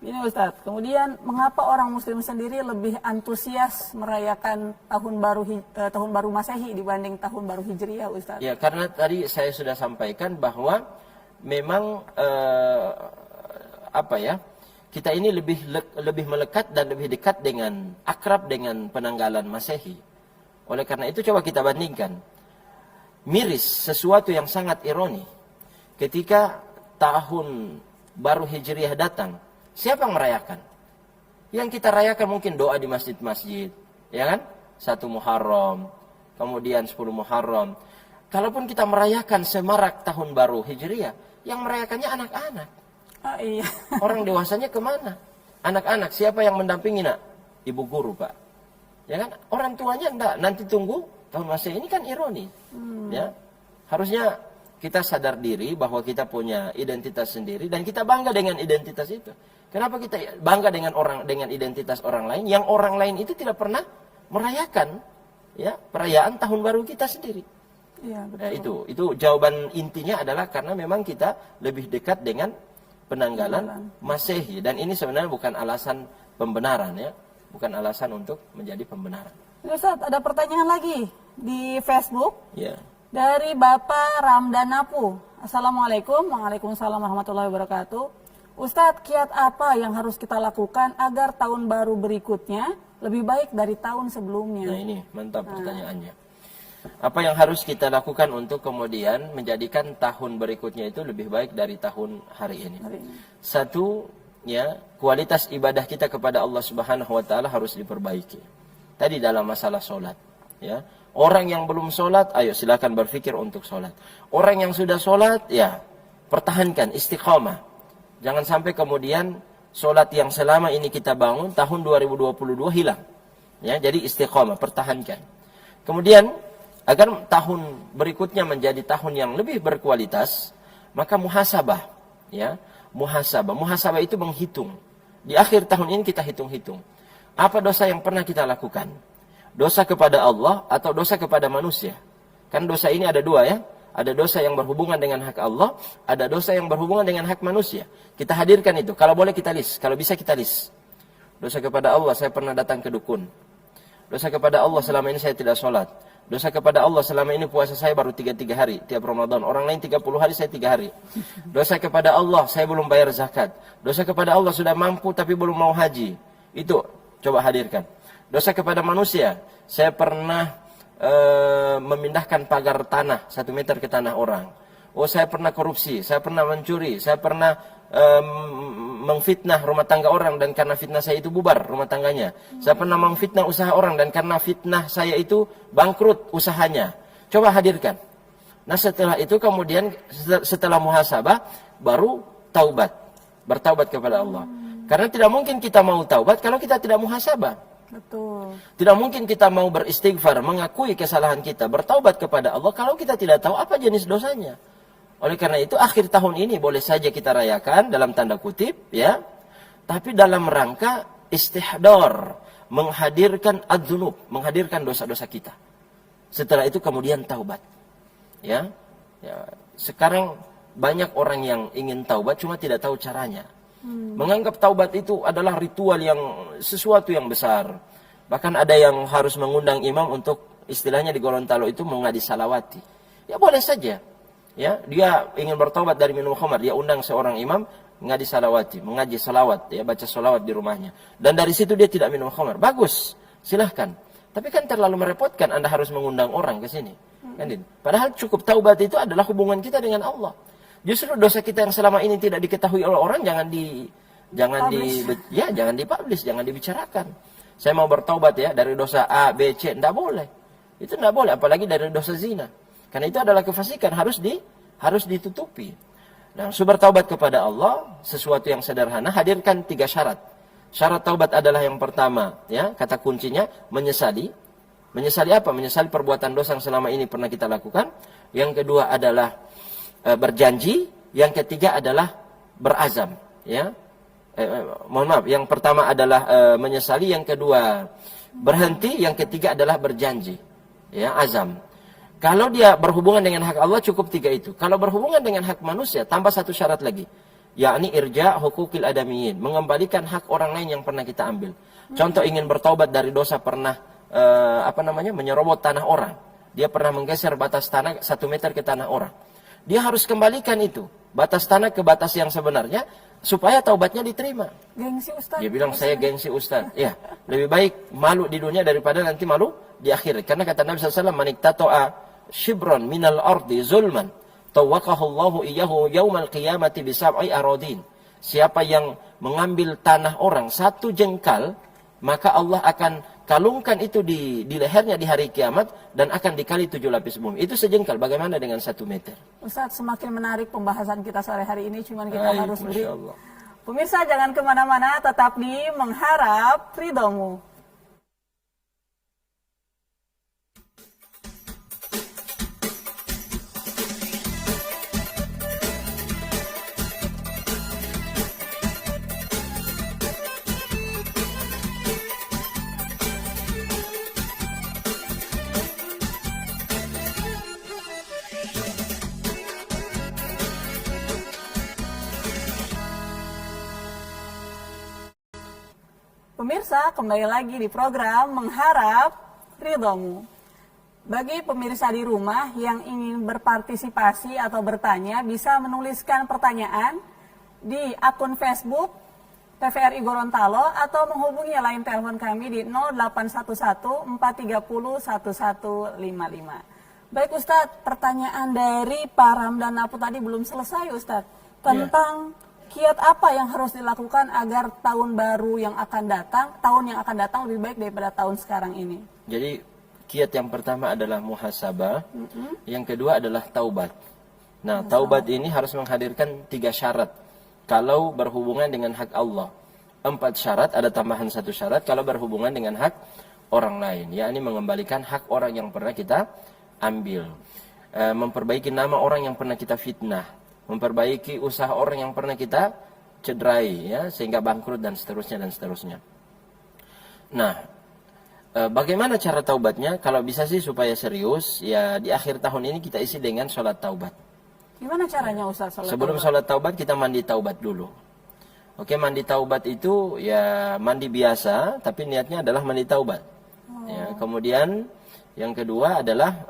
Ini Ustadz, kemudian mengapa orang muslim sendiri lebih antusias merayakan tahun baru Masehi dibanding tahun baru Hijriah Ustadz? Ya, karena tadi saya sudah sampaikan bahwa memang kita ini lebih melekat dan lebih dekat dengan akrab dengan penanggalan Masehi. Oleh karena itu coba kita bandingkan. Miris sesuatu yang sangat ironi. Ketika tahun baru Hijriah datang, siapa yang merayakan? Yang kita rayakan mungkin doa di masjid-masjid, ya kan? 1 Muharram, kemudian 10 Muharram. Kalaupun kita merayakan semarak tahun baru Hijriah, yang merayakannya anak-anak. Oh iya. Orang dewasanya kemana? Anak-anak, siapa yang mendampingi nak? Ibu guru, Pak. Ya kan? Orang tuanya enggak, nanti tunggu tahun Masehi. Ini kan ironi. Ya. Harusnya kita sadar diri bahwa kita punya identitas sendiri dan kita bangga dengan identitas itu. Kenapa kita bangga dengan identitas orang lain yang orang lain itu tidak pernah merayakan ya perayaan tahun baru kita sendiri? Iya, betul. Itu jawaban intinya adalah karena memang kita lebih dekat dengan penanggalan Masehi, dan ini sebenarnya bukan alasan pembenaran ya, bukan alasan untuk menjadi pembenaran. Ustaz, ada pertanyaan lagi di Facebook. Ya. Dari Bapak Ramdan Napu. Assalamualaikum. Waalaikumsalam warahmatullahi wabarakatuh. Ustadz, kiat apa yang harus kita lakukan agar tahun baru berikutnya lebih baik dari tahun sebelumnya? Nah ini mantap pertanyaannya. Apa yang harus kita lakukan untuk kemudian menjadikan tahun berikutnya itu lebih baik dari tahun hari ini? Satu, ya, kualitas ibadah kita kepada Allah Subhanahu wa taala harus diperbaiki. Tadi dalam masalah sholat, ya. Orang yang belum sholat, ayo silakan berpikir untuk sholat. Orang yang sudah sholat, ya pertahankan istiqamah. Jangan sampai kemudian sholat yang selama ini kita bangun tahun 2022 hilang. Ya, jadi istiqamah, pertahankan. Kemudian agar tahun berikutnya menjadi tahun yang lebih berkualitas, maka muhasabah, ya muhasabah. Muhasabah itu menghitung. Di akhir tahun ini kita hitung-hitung. Apa dosa yang pernah kita lakukan? Dosa kepada Allah atau dosa kepada manusia. Kan dosa ini ada dua ya. Ada dosa yang berhubungan dengan hak Allah, ada dosa yang berhubungan dengan hak manusia. Kita hadirkan itu. Kalau boleh kita list, kalau bisa kita list. Dosa kepada Allah, saya pernah datang ke dukun. Dosa kepada Allah, selama ini saya tidak sholat. Dosa kepada Allah, selama ini puasa saya baru 3 hari tiap Ramadan. Orang lain 30 hari, saya 3 hari. Dosa kepada Allah, saya belum bayar zakat. Dosa kepada Allah, sudah mampu tapi belum mau haji. Itu coba hadirkan. Dosa kepada manusia, saya pernah memindahkan pagar tanah 1 meter ke tanah orang. Oh, saya pernah korupsi, saya pernah mencuri, saya pernah mengfitnah rumah tangga orang dan karena fitnah saya itu bubar rumah tangganya. Saya pernah memfitnah usaha orang dan karena fitnah saya itu bangkrut usahanya. Coba hadirkan. Nah, setelah itu kemudian setelah muhasabah baru taubat. Bertaubat kepada Allah. Karena tidak mungkin kita mau taubat kalau kita tidak muhasabah. Betul. Tidak mungkin kita mau beristighfar, mengakui kesalahan kita, bertaubat kepada Allah kalau kita tidak tahu apa jenis dosanya. Oleh karena itu akhir tahun ini boleh saja kita rayakan dalam tanda kutip, ya. Tapi dalam rangka istihdar, menghadirkan adzunub, menghadirkan dosa-dosa kita. Setelah itu kemudian taubat. Ya. Sekarang banyak orang yang ingin taubat cuma tidak tahu caranya. Menganggap taubat itu adalah ritual yang sesuatu yang besar. Bahkan ada yang harus mengundang imam untuk istilahnya di Gorontalo itu mengadi salawati. Ya boleh saja. Ya, dia ingin bertaubat dari minum khamar, dia undang seorang imam ngadi salawati, mengaji salawat, ya baca salawat di rumahnya. Dan dari situ dia tidak minum khamar. Bagus, silahkan. Tapi kan terlalu merepotkan Anda harus mengundang orang ke sini. Kan? Padahal cukup taubat itu adalah hubungan kita dengan Allah. Justru dosa kita yang selama ini tidak diketahui oleh orang jangan dipublish, jangan dibicarakan. Saya mau bertaubat ya dari dosa A, B, C, tidak boleh. Itu tidak boleh, apalagi dari dosa zina. Karena itu adalah kefasikan, harus ditutupi. Nah, bertaubat kepada Allah sesuatu yang sederhana, hadirkan 3 syarat. Syarat taubat adalah yang pertama, ya, kata kuncinya menyesali. Menyesali apa? Menyesali perbuatan dosa yang selama ini pernah kita lakukan. Yang kedua adalah berjanji, yang ketiga adalah berazam, ya. Mohon maaf, yang pertama adalah menyesali, yang kedua berhenti, yang ketiga adalah berjanji, ya, azam. Kalau dia berhubungan dengan hak Allah cukup 3 itu. Kalau berhubungan dengan hak manusia tambah 1 syarat lagi, yakni irja hukukil adamiyin, mengembalikan hak orang lain yang pernah kita ambil. Contoh ingin bertaubat dari dosa pernah menyerobot tanah orang. Dia pernah menggeser batas tanah 1 meter ke tanah orang. Dia harus kembalikan itu, batas tanah ke batas yang sebenarnya, supaya taubatnya diterima. Gengsi Ustaz. Dia bilang saya gengsi Ustaz. Ya, lebih baik malu di dunia daripada nanti malu di akhirat. Karena kata Nabi SAW, man iktata'a shibran minal ardi zulman, tawaqahu Allahu iyyahu yaumal qiyamati bisab'i aradin. Siapa yang mengambil tanah orang satu jengkal, maka Allah akan kalungkan itu di lehernya di hari kiamat dan akan dikali 7 lapis bumi. Itu sejengkal. Bagaimana dengan 1 meter? Ustaz, semakin menarik pembahasan kita sore hari ini, cuman kita harus beri. Masya Allah. Pemirsa jangan kemana-mana, tetap di Mengharap Ridhomu. Pemirsa, kembali lagi di program Mengharap Ridhomu. Bagi pemirsa di rumah yang ingin berpartisipasi atau bertanya, bisa menuliskan pertanyaan di akun Facebook TVRI Gorontalo atau menghubungi line telepon kami di 0811 430 1155. Baik Ustadz, pertanyaan dari Pak Ramdan Napu tadi belum selesai Ustadz. Tentang kiat apa yang harus dilakukan agar tahun baru yang akan datang, tahun yang akan datang lebih baik daripada tahun sekarang ini? Jadi kiat yang pertama adalah muhasabah, yang kedua adalah taubat. Nah, taubat ini harus menghadirkan 3 syarat. Kalau berhubungan dengan hak Allah, 4 syarat, ada tambahan 1 syarat kalau berhubungan dengan hak orang lain, yakni mengembalikan hak orang yang pernah kita ambil, memperbaiki nama orang yang pernah kita fitnah, memperbaiki usaha orang yang pernah kita cederai, ya, sehingga bangkrut dan seterusnya dan seterusnya. Nah, bagaimana cara taubatnya? Kalau bisa sih supaya serius, ya di akhir tahun ini kita isi dengan sholat taubat. Gimana caranya Ustaz? Sebelum sholat taubat kita mandi taubat dulu. Oke, mandi taubat itu ya mandi biasa, tapi niatnya adalah mandi taubat. Ya, kemudian yang kedua adalah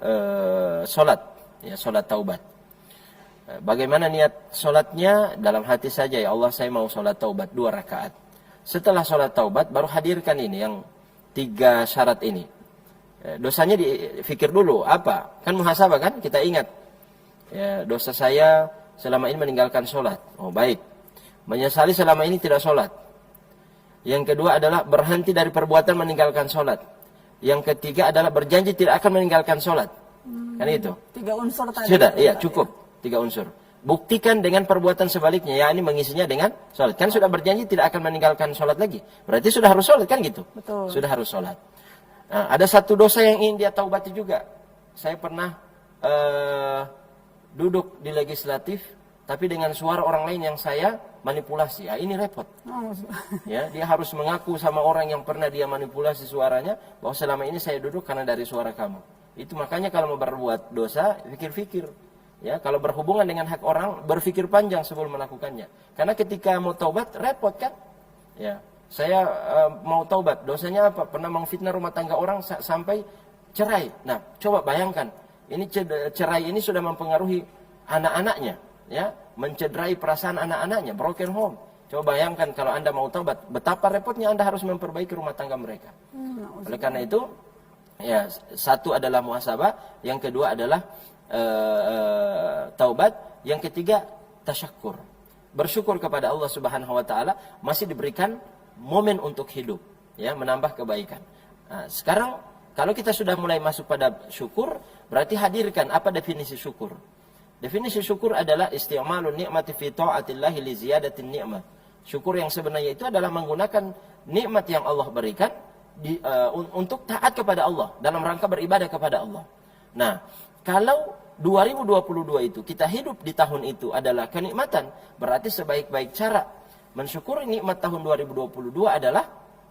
sholat, ya sholat taubat. Bagaimana niat sholatnya? Dalam hati saja, ya Allah saya mau sholat taubat 2 rakaat. Setelah sholat taubat baru hadirkan ini yang 3 syarat ini. Dosanya difikir dulu apa? Kan muhasabah kan? Kita ingat, ya, dosa saya selama ini meninggalkan sholat. Oh baik. Menyesali selama ini tidak sholat. Yang kedua adalah berhenti dari perbuatan meninggalkan sholat. Yang ketiga adalah berjanji tidak akan meninggalkan sholat. Kan itu? 3 unsur tadi. Sudah, iya cukup. 3 unsur. Buktikan dengan perbuatan sebaliknya, yakni mengisinya dengan sholat. Kan sudah berjanji tidak akan meninggalkan sholat lagi. Berarti sudah harus sholat kan gitu? Betul. Sudah harus sholat. Nah, ada 1 dosa yang ingin dia taubati juga. Saya pernah duduk di legislatif, tapi dengan suara orang lain yang saya manipulasi. Ya, ini repot. Ya, dia harus mengaku sama orang yang pernah dia manipulasi suaranya, bahwa selama ini saya duduk karena dari suara kamu. Itu makanya kalau mau berbuat dosa, pikir-pikir. Ya, kalau berhubungan dengan hak orang, berpikir panjang sebelum melakukannya. Karena ketika mau taubat, repot kan? Ya, saya mau taubat, dosanya apa? Pernah mengfitnah rumah tangga orang sampai cerai. Nah, coba bayangkan, ini cerai ini sudah mempengaruhi anak-anaknya, ya, mencederai perasaan anak-anaknya, broken home. Coba bayangkan kalau Anda mau taubat, betapa repotnya Anda harus memperbaiki rumah tangga mereka. Oleh karena itu, ya, 1 adalah muhasabah, yang kedua adalah taubat, yang ketiga tasyakur, bersyukur kepada Allah Subhanahu wa taala masih diberikan momen untuk hidup, ya, menambah kebaikan. Nah, sekarang kalau kita sudah mulai masuk pada syukur, berarti hadirkan apa definisi syukur. Definisi syukur adalah isti'malun ni'mati fi ta'atillahi li ziyadatin ni'mah. Syukur yang sebenarnya itu adalah menggunakan nikmat yang Allah berikan untuk taat kepada Allah, dalam rangka beribadah kepada Allah. Nah, kalau 2022 itu kita hidup di tahun itu adalah kenikmatan, berarti sebaik-baik cara mensyukuri nikmat tahun 2022 adalah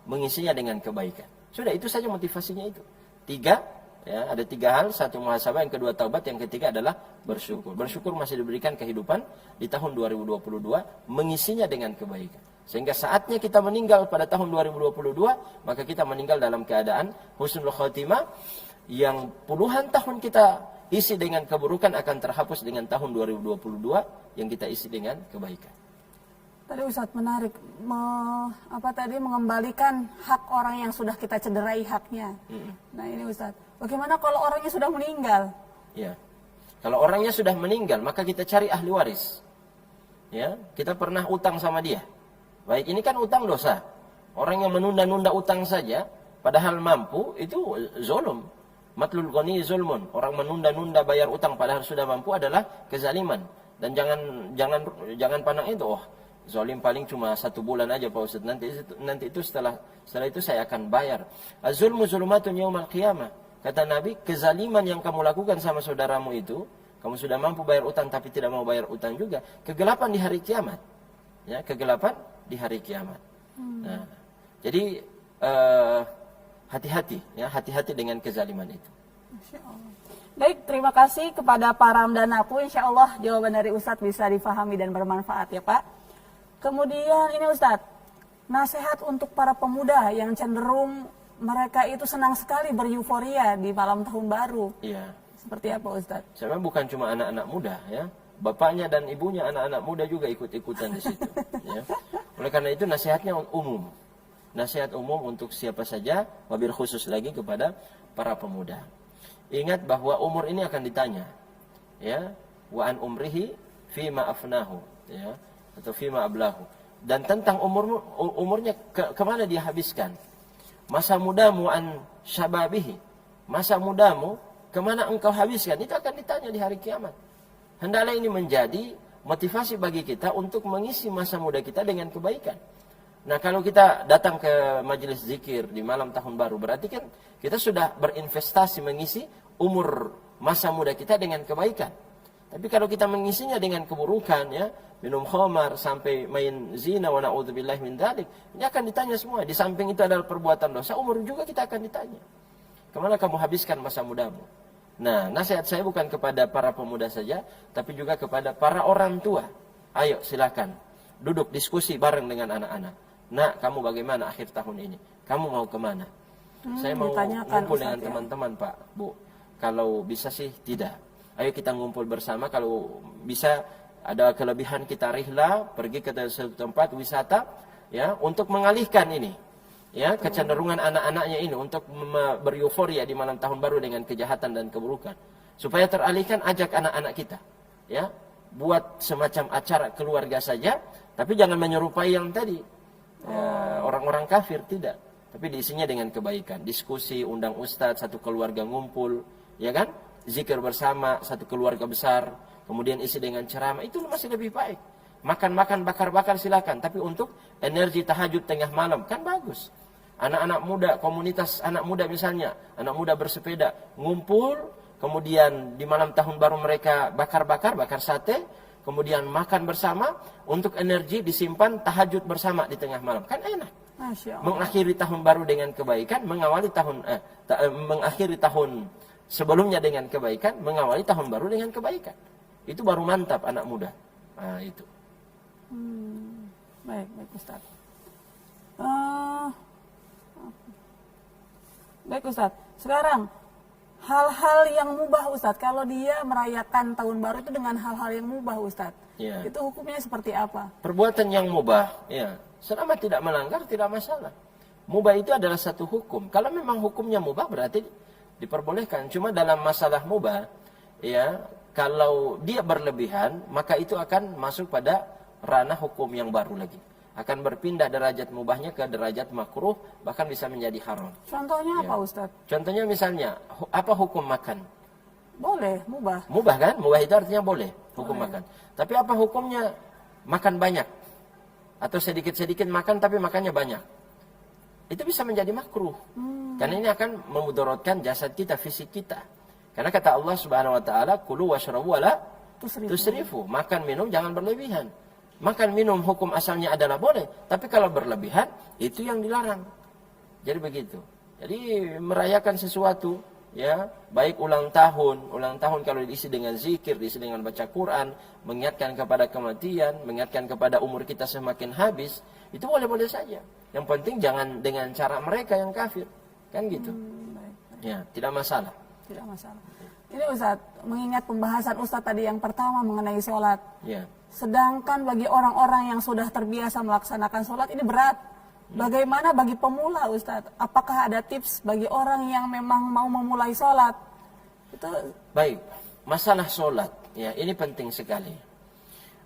mengisinya dengan kebaikan. Sudah, itu saja motivasinya itu. 3, ya, ada 3 hal, 1 muhasabah, yang kedua taubat, yang ketiga adalah bersyukur. Bersyukur masih diberikan kehidupan di tahun 2022, mengisinya dengan kebaikan. Sehingga saatnya kita meninggal pada tahun 2022, maka kita meninggal dalam keadaan husnul khotimah, yang puluhan tahun kita isi dengan keburukan akan terhapus dengan tahun 2022 yang kita isi dengan kebaikan. Tadi Ustadz menarik, mengembalikan hak orang yang sudah kita cederai haknya. Nah ini Ustadz, bagaimana kalau orangnya sudah meninggal? Ya, kalau orangnya sudah meninggal, maka kita cari ahli waris. Ya, kita pernah utang sama dia. Baik, ini kan utang dosa. Orang yang menunda-nunda utang saja, padahal mampu, itu zulm. Matlul ghani zulmun. Orang menunda-nunda bayar utang padahal sudah mampu adalah kezaliman. Dan jangan pandang itu, oh, zalim paling cuma 1 bulan aja Pak Ustaz. Nanti itu setelah itu saya akan bayar. Az-zulmu zulumatun yaumal qiyamah. Kata Nabi, kezaliman yang kamu lakukan sama saudaramu itu, kamu sudah mampu bayar utang tapi tidak mau bayar utang juga, kegelapan di hari kiamat. Ya, kegelapan di hari kiamat. Nah, jadi hati-hati, ya, hati-hati dengan kezaliman itu. Masya Allah. Baik, terima kasih kepada Pak Ramdanapu. Insya Allah jawaban dari Ustadz bisa difahami dan bermanfaat ya Pak. Kemudian ini Ustadz, nasihat untuk para pemuda yang cenderung mereka itu senang sekali beryuforia di malam tahun baru. Iya. Seperti apa Ustadz? Sebenarnya bukan cuma anak-anak muda, ya. Bapaknya dan ibunya anak-anak muda juga ikut-ikutan di situ. Ya. Oleh karena itu nasihatnya umum. Nasihat umum untuk siapa saja, wabil khusus lagi kepada para pemuda. Ingat bahwa umur ini akan ditanya. Ya, wa an umrihi fima afnahu, ya, atau fima ablahu. Dan tentang umurnya kemana dia habiskan. Masa mudamu an syababihi. Masa mudamu kemana engkau habiskan, itu akan ditanya di hari kiamat. Hendaklah ini menjadi motivasi bagi kita untuk mengisi masa muda kita dengan kebaikan. Nah, kalau kita datang ke majelis zikir di malam tahun baru, berarti kan kita sudah berinvestasi mengisi umur masa muda kita dengan kebaikan. Tapi kalau kita mengisinya dengan keburukan, ya, minum khamar sampai main zina wa na'udzubillahi min dzalik, ini akan ditanya semua. Di samping itu adalah perbuatan dosa, umur juga kita akan ditanya. Kemana kamu habiskan masa mudamu? Nah, nasihat saya bukan kepada para pemuda saja, tapi juga kepada para orang tua. Ayo, silakan duduk diskusi bareng dengan anak-anak. Nah, kamu bagaimana akhir tahun ini? Kamu mau kemana? Saya mau ngumpul dengan teman-teman, Pak, Bu. Kalau bisa sih tidak. Ayo kita ngumpul bersama. Kalau bisa ada kelebihan kita rihla, pergi ke suatu tempat wisata, ya, untuk mengalihkan ini. Ya, kecenderungan anak-anaknya ini untuk beryuforia di malam tahun baru dengan kejahatan dan keburukan. Supaya teralihkan, ajak anak-anak kita. Ya, buat semacam acara keluarga saja, tapi jangan menyerupai yang tadi. Ya, orang-orang kafir, tidak. Tapi diisinya dengan kebaikan. Diskusi, undang ustadz, satu keluarga ngumpul, ya kan? Zikir bersama, satu keluarga besar, kemudian isi dengan ceramah, itu masih lebih baik. Makan-makan, bakar-bakar silakan, tapi untuk energi tahajud tengah malam kan bagus. Anak-anak muda, komunitas anak muda misalnya, anak muda bersepeda, ngumpul, kemudian di malam tahun baru mereka bakar sate, kemudian makan bersama, untuk energi disimpan tahajud bersama di tengah malam, kan enak. Masya Allah. Mengakhiri tahun baru dengan kebaikan, mengakhiri tahun sebelumnya dengan kebaikan, mengawali tahun baru dengan kebaikan. Itu baru mantap anak muda. Nah, itu. Baik Ustaz. Baik Ustaz. Sekarang hal-hal yang mubah Ustaz, kalau dia merayakan tahun baru itu dengan hal-hal yang mubah Ustaz, ya, itu hukumnya seperti apa? Perbuatan yang mubah, ya, selama tidak melanggar tidak masalah. Mubah itu adalah satu hukum. Kalau memang hukumnya mubah berarti diperbolehkan. Cuma dalam masalah mubah, ya, kalau dia berlebihan, maka itu akan masuk pada ranah hukum yang baru lagi. Akan berpindah derajat mubahnya ke derajat makruh, bahkan bisa menjadi haram. Contohnya apa, Ya. Ustaz? Contohnya misalnya, apa hukum makan? Boleh, mubah. Mubah kan? Mubah itu artinya boleh, hukum makan. Tapi apa hukumnya makan banyak? Atau sedikit-sedikit makan tapi makannya banyak? Itu bisa menjadi makruh. Karena ini akan memudaratkan jasad kita, fisik kita. Karena kata Allah Subhanahu wa taala, "Kulu washrabu wala tusrifu." Makan minum jangan berlebihan. Makan minum hukum asalnya adalah boleh, tapi kalau berlebihan itu yang dilarang. Jadi begitu. Jadi merayakan sesuatu, ya, baik ulang tahun kalau diisi dengan zikir, diisi dengan baca Quran, mengingatkan kepada kematian, mengingatkan kepada umur kita semakin habis, itu boleh-boleh saja. Yang penting jangan dengan cara mereka yang kafir. Kan gitu. Baik. Ya, tidak masalah. Tidak masalah. Ini Ustaz, mengingat pembahasan Ustaz tadi yang pertama mengenai sholat. Ya. Sedangkan bagi orang-orang yang sudah terbiasa melaksanakan sholat ini berat. Bagaimana bagi pemula, Ustadz? Apakah ada tips bagi orang yang memang mau memulai sholat? Itu Baik, masalah sholat, ya ini penting sekali.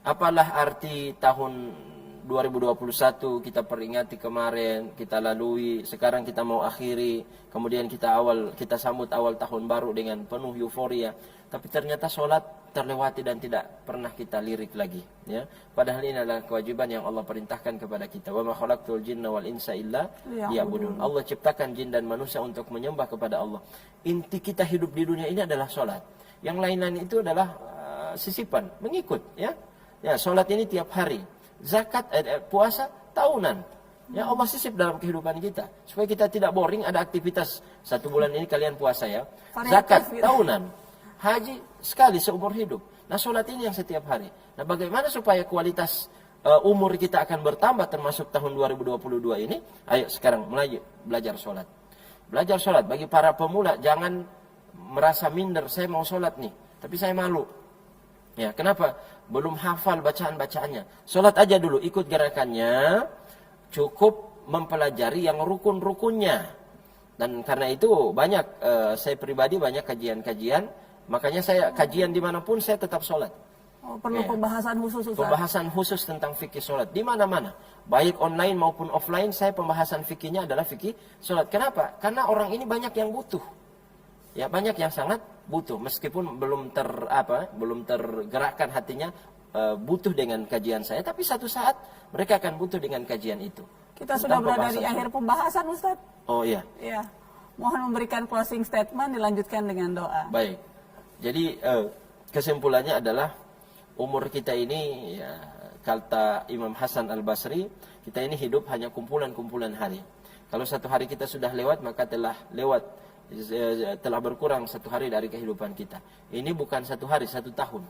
Apalah arti tahun 2021 kita peringati kemarin, kita lalui, sekarang kita mau akhiri, kemudian kita sambut awal tahun baru dengan penuh euforia, tapi ternyata sholat terlewati dan tidak pernah kita lirik lagi, ya. Padahal ini adalah kewajiban yang Allah perintahkan kepada kita. Wa ma khalaqtul jinna wal insa illa liya'budun. Allah ciptakan jin dan manusia untuk menyembah kepada Allah. Inti kita hidup di dunia ini adalah sholat. Yang lain-lain itu adalah sisipan, mengikut, ya. Ya, sholat ini tiap hari. Zakat, puasa tahunan. Ya, Allah sisip dalam kehidupan kita supaya kita tidak boring. Ada aktivitas 1 bulan ini kalian puasa, ya. Zakat tahunan. Haji sekali seumur hidup. Nah, sholat ini yang setiap hari. Nah, bagaimana supaya kualitas umur kita akan bertambah termasuk tahun 2022 ini? Ayo sekarang mulai belajar sholat. Belajar sholat. Bagi para pemula jangan merasa minder, saya mau sholat nih, tapi saya malu. Ya, kenapa? Belum hafal bacaan-bacaannya. Sholat aja dulu, ikut gerakannya. Cukup mempelajari yang rukun-rukunnya. Dan karena itu banyak, saya pribadi banyak kajian-kajian. Makanya saya kajian dimanapun saya tetap sholat. Oh, perlu pembahasan khusus, Ustaz. Pembahasan khusus tentang fikih sholat di mana-mana, baik online maupun offline. Saya pembahasan fikihnya adalah fikih sholat. Kenapa? Karena orang ini banyak yang butuh, ya, banyak yang sangat butuh, meskipun belum tergerakkan hatinya, butuh dengan kajian saya, tapi satu saat mereka akan butuh dengan kajian itu. Kita sudah berada di akhir pembahasan, Ustaz. Oh iya. Iya. Mohon memberikan closing statement, dilanjutkan dengan doa. Baik. Jadi kesimpulannya adalah umur kita ini, ya, kata Imam Hasan Al-Basri, kita ini hidup hanya kumpulan-kumpulan hari. Kalau 1 hari kita sudah lewat, maka telah berkurang 1 hari dari kehidupan kita. Ini bukan 1 hari, 1 tahun.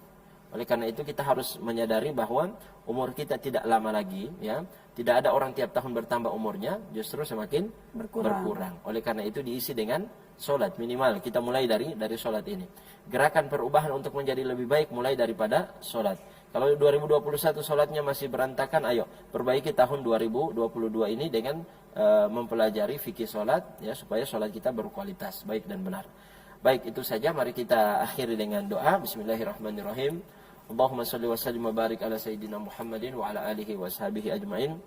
Oleh karena itu kita harus menyadari bahwa umur kita tidak lama lagi, ya. Tidak ada orang tiap tahun bertambah umurnya, justru semakin berkurang. Oleh karena itu diisi dengan sholat. Minimal kita mulai dari sholat ini. Gerakan perubahan untuk menjadi lebih baik mulai daripada sholat. Kalau 2021 sholatnya masih berantakan, ayo perbaiki tahun 2022 ini dengan mempelajari fikih sholat, ya, supaya sholat kita berkualitas, baik dan benar. Baik, itu saja. Mari kita akhiri dengan doa. Bismillahirrahmanirrahim. Allahumma salli wa sallim wa barik ala sayyidina Muhammadin wa ala alihi wa sahbihi ajma'in.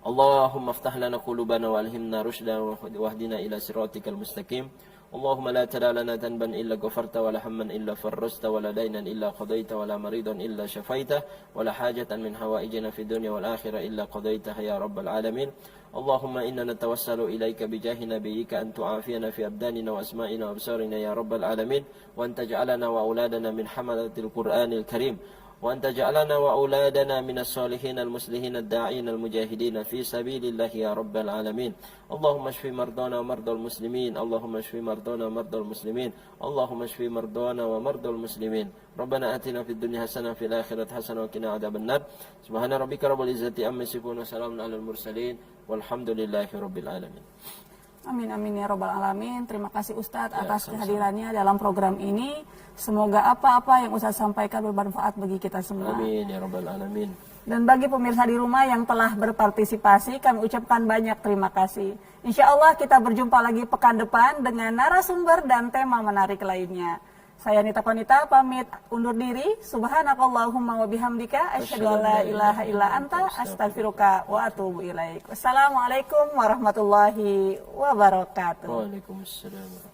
Allahumma aftah lana qulubana wa alhimna rushda wahdina ila siratikal mustaqim. Allahumma la tada lana dhanban illa ghafarta wa la hamman illa farrasta wa la daynan illa qadaita wa la maridan illa syafaita wa la hajatan min hawaijina fid dunya wal akhirah illa qadaitaha ya rabbal alamin. Allahumma inna natawassalu ilaika bijahi nabiyyika an tu'afiyana fi abdanina wa asma'ina wa absarina ya rabbal alamin, wa an taj'alana wa auladana min hamalatil Qur'anil Karim, wa an taj'alana wa auladana minas salihin al-muslihin ad-da'in al-mujahidin fi sabilillah ya rabbal alamin. Allahumma shfi mardana wa mardal muslimin, Allahumma shfi mardana wa mardal muslimin, Allahumma shfi mardana wa mardal muslimin. Rabbana atina fid dunya hasanah fil akhirati hasanah wa qina adzabannar. Subhana rabbika rabbil izzati amma yasifun wa salamun alal mursalin walhamdulillahi rabbil alamin. Amin amin ya rabbal alamin. Terima kasih Ustadz atas kehadirannya dalam program ini. Semoga apa-apa yang Ustadz sampaikan bermanfaat bagi kita semua. Amin ya rabbal alamin. Dan bagi pemirsa di rumah yang telah berpartisipasi, kami ucapkan banyak terima kasih. Insya Allah kita berjumpa lagi pekan depan dengan narasumber dan tema menarik lainnya. Saya Nita Konita pamit undur diri. Subhanakallahumma wa bihamdika asyhadu an la ilaha illa anta astaghfiruka wa atubu ilaik. Wassalamualaikum warahmatullahi wabarakatuh. Waalaikumsalam.